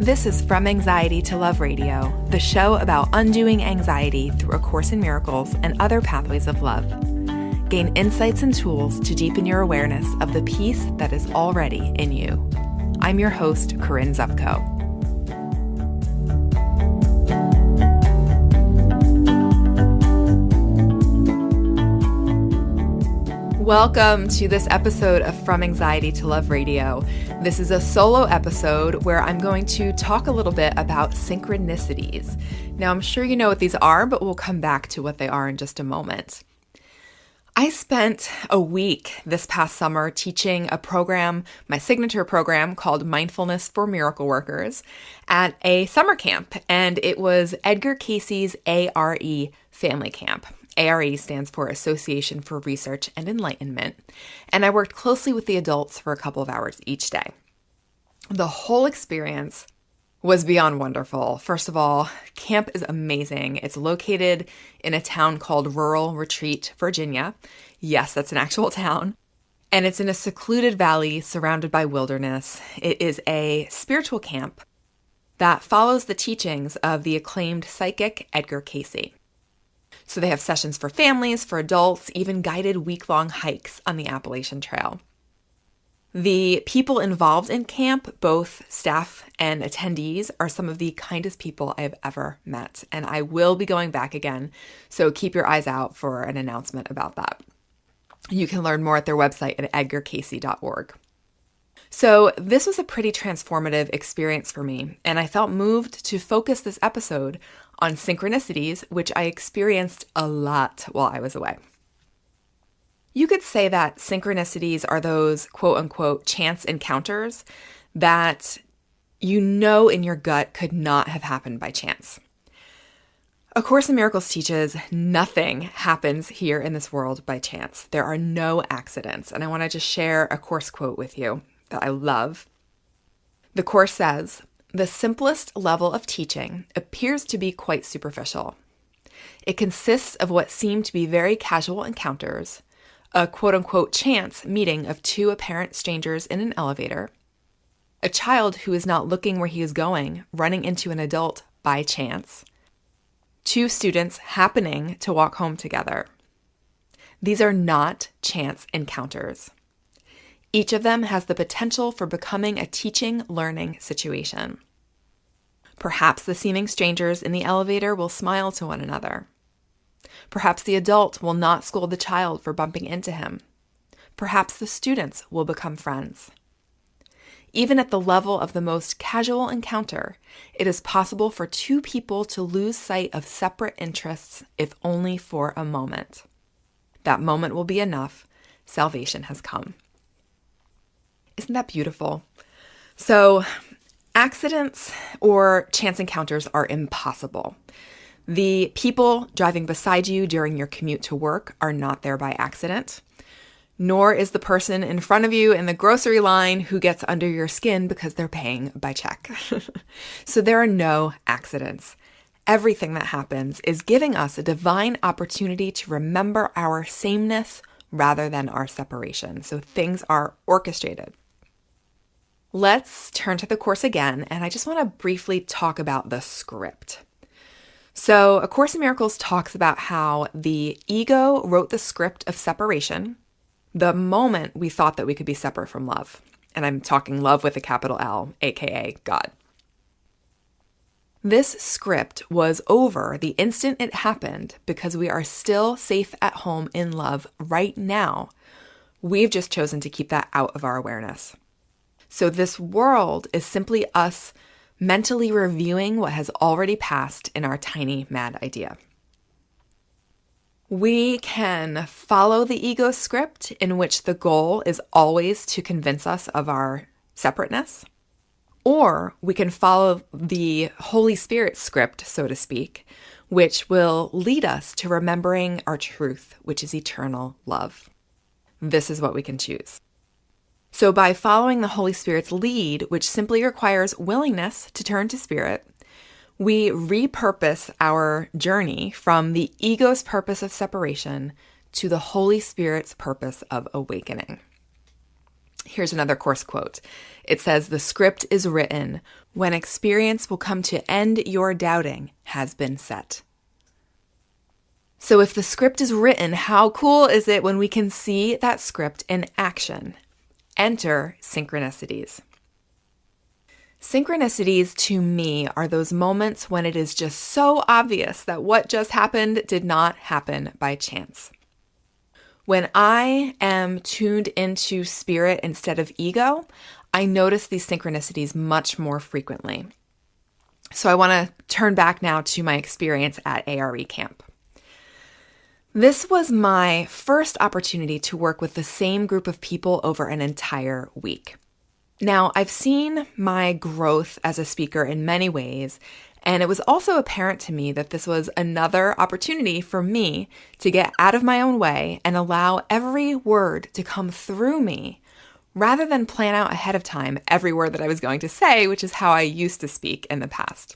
This is From Anxiety to Love Radio, the show about undoing anxiety through A Course in Miracles and other pathways of love. Gain insights and tools to deepen your awareness of the peace that is already in you. I'm your host, Corinne Zupko. Welcome to this episode of From Anxiety to Love Radio. This is a solo episode where I'm going to talk a little bit about synchronicities. Now, I'm sure you know what these are, but we'll come back to what they are in just a moment. I spent a week this past summer teaching a program, my signature program called Mindfulness for Miracle Workers, at a summer camp, and it was Edgar Cayce's A.R.E. family camp. A.R.E. stands for Association for Research and Enlightenment, and I worked closely with the adults for a couple of hours each day. The whole experience was beyond wonderful. First of all, camp is amazing. It's located in a town called Rural Retreat, Virginia. Yes, that's an actual town. And it's in a secluded valley surrounded by wilderness. It is a spiritual camp that follows the teachings of the acclaimed psychic Edgar Cayce. So they have sessions for families, for adults, even guided week-long hikes on the Appalachian Trail. The people involved in camp, both staff and attendees, are some of the kindest people I have ever met, and I will be going back again, so keep your eyes out for an announcement about that. You can learn more at their website at edgarcayce.org. So this was a pretty transformative experience for me, and I felt moved to focus this episode on synchronicities, which I experienced a lot while I was away. You could say that synchronicities are those quote-unquote chance encounters that you know in your gut could not have happened by chance. A Course in Miracles teaches nothing happens here in this world by chance. There are no accidents, and I want to just share a Course quote with you that I love. The Course says, "The simplest level of teaching appears to be quite superficial. It consists of what seem to be very casual encounters, a quote-unquote chance meeting of two apparent strangers in an elevator, a child who is not looking where he is going, running into an adult by chance, two students happening to walk home together. These are not chance encounters. Each of them has the potential for becoming a teaching-learning situation. Perhaps the seeming strangers in the elevator will smile to one another. Perhaps the adult will not scold the child for bumping into him. Perhaps the students will become friends. Even at the level of the most casual encounter, it is possible for two people to lose sight of separate interests, if only for a moment. That moment will be enough. Salvation has come." Isn't that beautiful? So, accidents or chance encounters are impossible. The people driving beside you during your commute to work are not there by accident, nor is the person in front of you in the grocery line who gets under your skin because they're paying by check. So there are no accidents. Everything that happens is giving us a divine opportunity to remember our sameness rather than our separation. So things are orchestrated. Let's turn to the Course again, and I just want to briefly talk about the script. So, A Course in Miracles talks about how the ego wrote the script of separation the moment we thought that we could be separate from love. And I'm talking love with a capital L, aka God. This script was over the instant it happened because we are still safe at home in love right now. We've just chosen to keep that out of our awareness. So this world is simply us mentally reviewing what has already passed in our tiny mad idea. We can follow the ego script in which the goal is always to convince us of our separateness, or we can follow the Holy Spirit script, so to speak, which will lead us to remembering our truth, which is eternal love. This is what we can choose. So by following the Holy Spirit's lead, which simply requires willingness to turn to Spirit, we repurpose our journey from the ego's purpose of separation to the Holy Spirit's purpose of awakening. Here's another course quote. It says, "The script is written. When experience will come to end your doubting has been set." So if the script is written, how cool is it when we can see that script in action? Enter synchronicities. Synchronicities to me are those moments when it is just so obvious that what just happened did not happen by chance. When I am tuned into spirit instead of ego, I notice these synchronicities much more frequently. So I want to turn back now to my experience at A.R.E camp. This was my first opportunity to work with the same group of people over an entire week. Now, I've seen my growth as a speaker in many ways, and it was also apparent to me that this was another opportunity for me to get out of my own way and allow every word to come through me, rather than plan out ahead of time every word that I was going to say, which is how I used to speak in the past.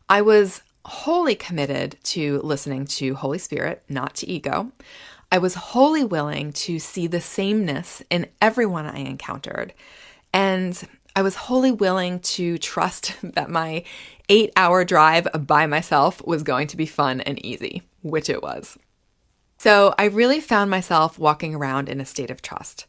I was wholly committed to listening to Holy Spirit, not to ego. I was wholly willing to see the sameness in everyone I encountered. And I was wholly willing to trust that my 8-hour drive by myself was going to be fun and easy, which it was. So I really found myself walking around in a state of trust.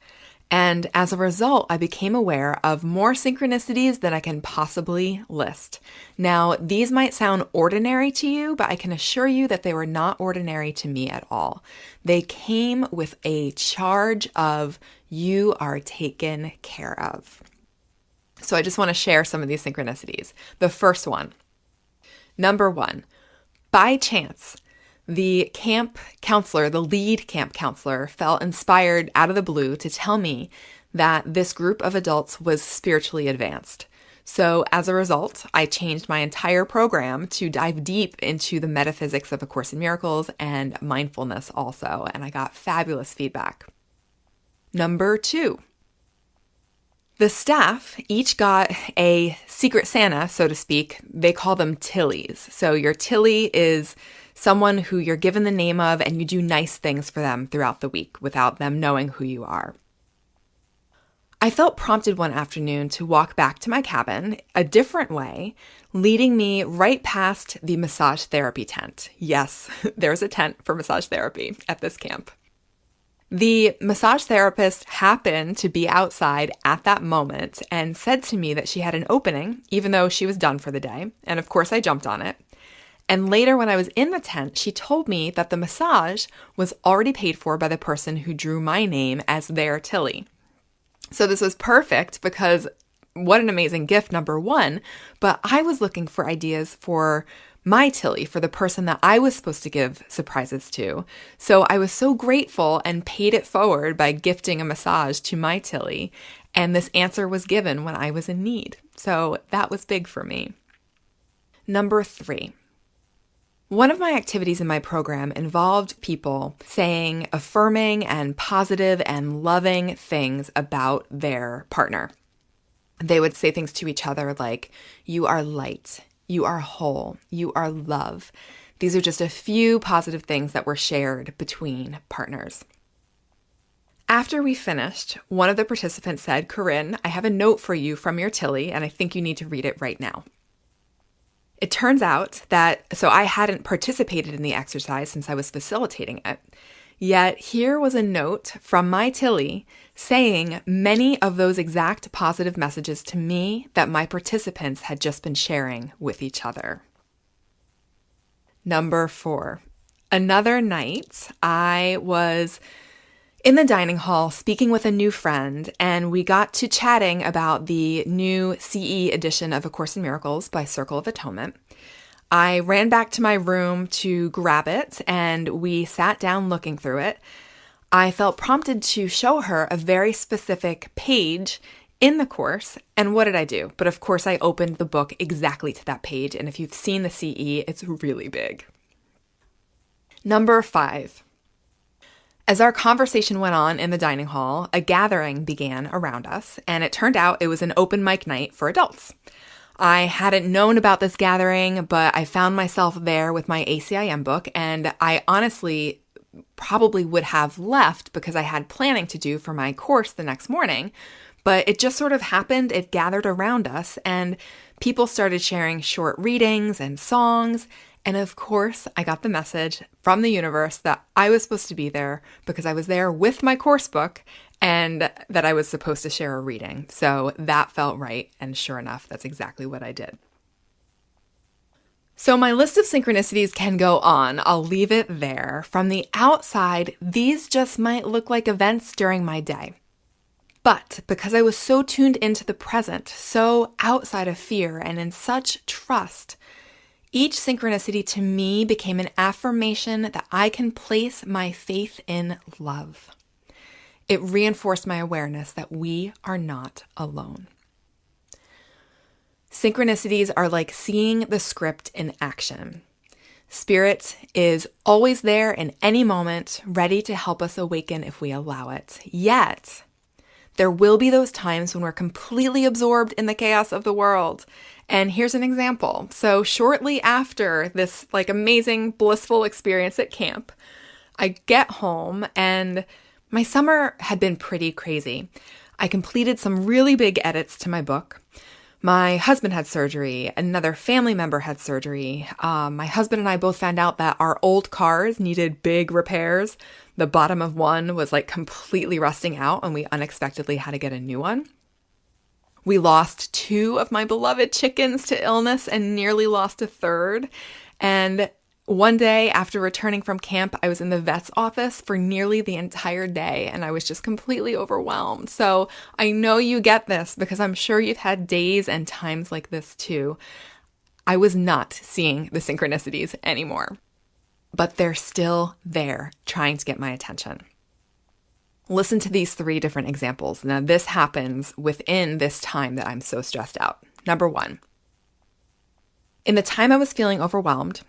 And as a result, I became aware of more synchronicities than I can possibly list. Now, these might sound ordinary to you, but I can assure you that they were not ordinary to me at all. They came with a charge of, you are taken care of. So I just want to share some of these synchronicities. The first one, number 1, by chance, the camp counselor, the lead camp counselor, felt inspired out of the blue to tell me that this group of adults was spiritually advanced. So as a result, I changed my entire program to dive deep into the metaphysics of A Course in Miracles and mindfulness also, and I got fabulous feedback. Number 2, the staff each got a secret Santa, so to speak. They call them Tillies. So your Tilly is someone who you're given the name of and you do nice things for them throughout the week without them knowing who you are. I felt prompted one afternoon to walk back to my cabin a different way, leading me right past the massage therapy tent. Yes, there's a tent for massage therapy at this camp. The massage therapist happened to be outside at that moment and said to me that she had an opening, even though she was done for the day. And of course, I jumped on it. And later, when I was in the tent, she told me that the massage was already paid for by the person who drew my name as their Tilly. So this was perfect because what an amazing gift, number 1. But I was looking for ideas for my Tilly, for the person that I was supposed to give surprises to. So I was so grateful and paid it forward by gifting a massage to my Tilly. And this answer was given when I was in need. So that was big for me. Number 3. One of my activities in my program involved people saying affirming and positive and loving things about their partner. They would say things to each other like, "You are light, you are whole, you are love." These are just a few positive things that were shared between partners. After we finished, one of the participants said, "Corinne, I have a note for you from your Tilly, and I think you need to read it right now." It turns out that, so I hadn't participated in the exercise since I was facilitating it, yet here was a note from my Tilly saying many of those exact positive messages to me that my participants had just been sharing with each other. Number 4, another night I was in the dining hall speaking with a new friend, and we got to chatting about the new CE edition of A Course in Miracles by Circle of Atonement. I ran back to my room to grab it, and we sat down looking through it. I felt prompted to show her a very specific page in the course, and what did I do? But of course, I opened the book exactly to that page, and if you've seen the CE, it's really big. Number 5. As our conversation went on in the dining hall, a gathering began around us, and it turned out it was an open mic night for adults. I hadn't known about this gathering, but I found myself there with my ACIM book, and I honestly probably would have left because I had planning to do for my course the next morning. But it just sort of happened. It gathered around us and people started sharing short readings and songs. And of course, I got the message from the universe that I was supposed to be there because I was there with my course book and that I was supposed to share a reading. So that felt right. And sure enough, that's exactly what I did. So my list of synchronicities can go on. I'll leave it there. From the outside, these just might look like events during my day. But because I was so tuned into the present, so outside of fear and in such trust, each synchronicity to me became an affirmation that I can place my faith in love. It reinforced my awareness that we are not alone. Synchronicities are like seeing the script in action. Spirit is always there in any moment, ready to help us awaken if we allow it. Yet, there will be those times when we're completely absorbed in the chaos of the world. And here's an example. So shortly after this amazing, blissful experience at camp, I get home and my summer had been pretty crazy. I completed some really big edits to my book. My husband had surgery. Another family member had surgery. My husband and I both found out that our old cars needed big repairs. The bottom of one was completely rusting out and we unexpectedly had to get a new one. We lost 2 of my beloved chickens to illness and nearly lost a third. And one day after returning from camp, I was in the vet's office for nearly the entire day and I was just completely overwhelmed. So I know you get this because I'm sure you've had days and times like this too. I was not seeing the synchronicities anymore, but they're still there trying to get my attention. Listen to these 3 different examples. Now, this happens within this time that I'm so stressed out. Number 1, in the time I was feeling overwhelmed,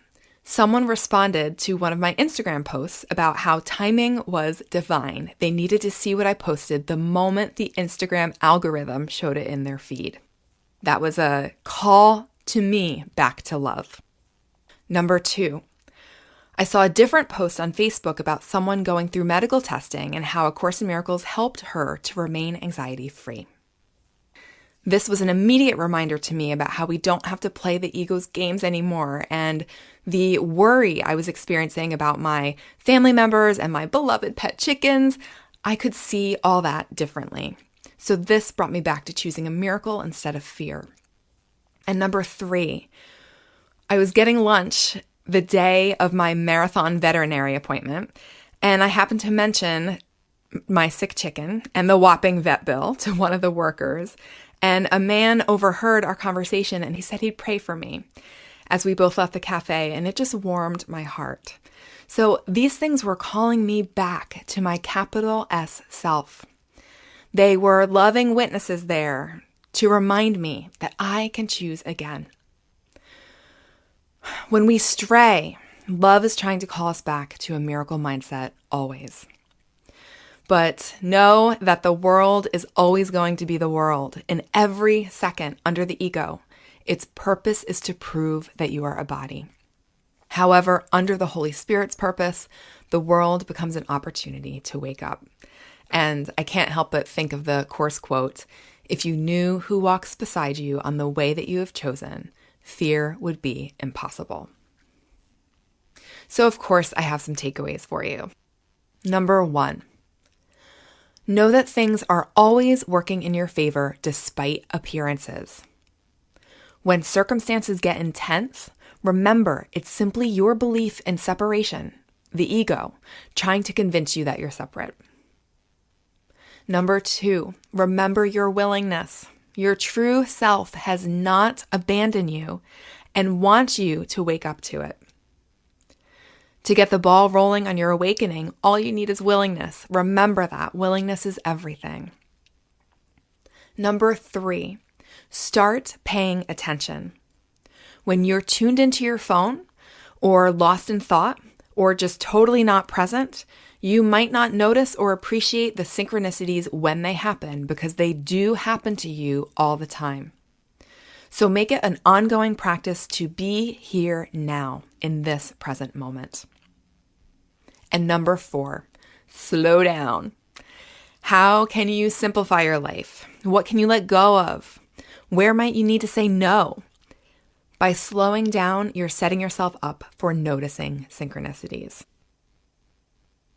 someone responded to one of my Instagram posts about how timing was divine. They needed to see what I posted the moment the Instagram algorithm showed it in their feed. That was a call to me back to love. Number 2, I saw a different post on Facebook about someone going through medical testing and how A Course in Miracles helped her to remain anxiety-free. This was an immediate reminder to me about how we don't have to play the ego's games anymore, and the worry I was experiencing about my family members and my beloved pet chickens, I could see all that differently. So this brought me back to choosing a miracle instead of fear. And number 3, I was getting lunch the day of my marathon veterinary appointment, and I happened to mention my sick chicken and the whopping vet bill to one of the workers, and a man overheard our conversation and he said he'd pray for me as we both left the cafe, and it just warmed my heart. So these things were calling me back to my capital S self. They were loving witnesses there to remind me that I can choose again. When we stray, love is trying to call us back to a miracle mindset always. But know that the world is always going to be the world in every second under the ego. Its purpose is to prove that you are a body. However, under the Holy Spirit's purpose, the world becomes an opportunity to wake up. And I can't help but think of the Course quote, "If you knew who walks beside you on the way that you have chosen, fear would be impossible." So of course, I have some takeaways for you. Number 1, know that things are always working in your favor despite appearances. When circumstances get intense, remember it's simply your belief in separation, the ego, trying to convince you that you're separate. Number 2, remember your willingness. Your true self has not abandoned you and wants you to wake up to it. To get the ball rolling on your awakening, all you need is willingness. Remember that. Willingness is everything. Number 3, start paying attention. When you're tuned into your phone or lost in thought or just totally not present, you might not notice or appreciate the synchronicities when they happen because they do happen to you all the time. So make it an ongoing practice to be here now in this present moment. And number 4, slow down. How can you simplify your life? What can you let go of? Where might you need to say no? By slowing down, you're setting yourself up for noticing synchronicities.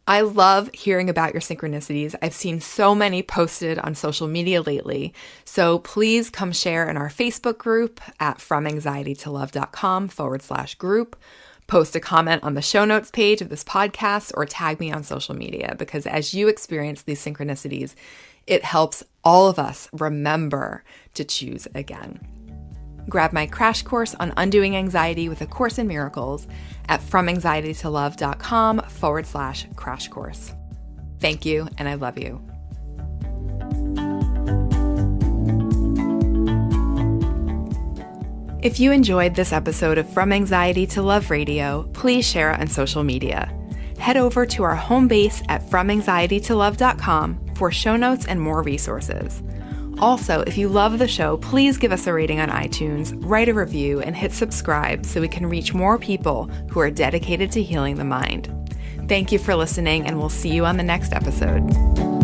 I love hearing about your synchronicities. I've seen so many posted on social media lately. So please come share in our Facebook group at FromAnxietyToLove.com/group. Post a comment on the show notes page of this podcast or tag me on social media, because as you experience these synchronicities, it helps all of us remember to choose again. Grab my crash course on undoing anxiety with A Course in Miracles at FromAnxietyToLove.com/crash course. Thank you, and I love you. If you enjoyed this episode of From Anxiety to Love Radio, please share it on social media. Head over to our home base at FromAnxietyToLove.com for show notes and more resources. Also, if you love the show, please give us a rating on iTunes, write a review, and hit subscribe so we can reach more people who are dedicated to healing the mind. Thank you for listening, and we'll see you on the next episode.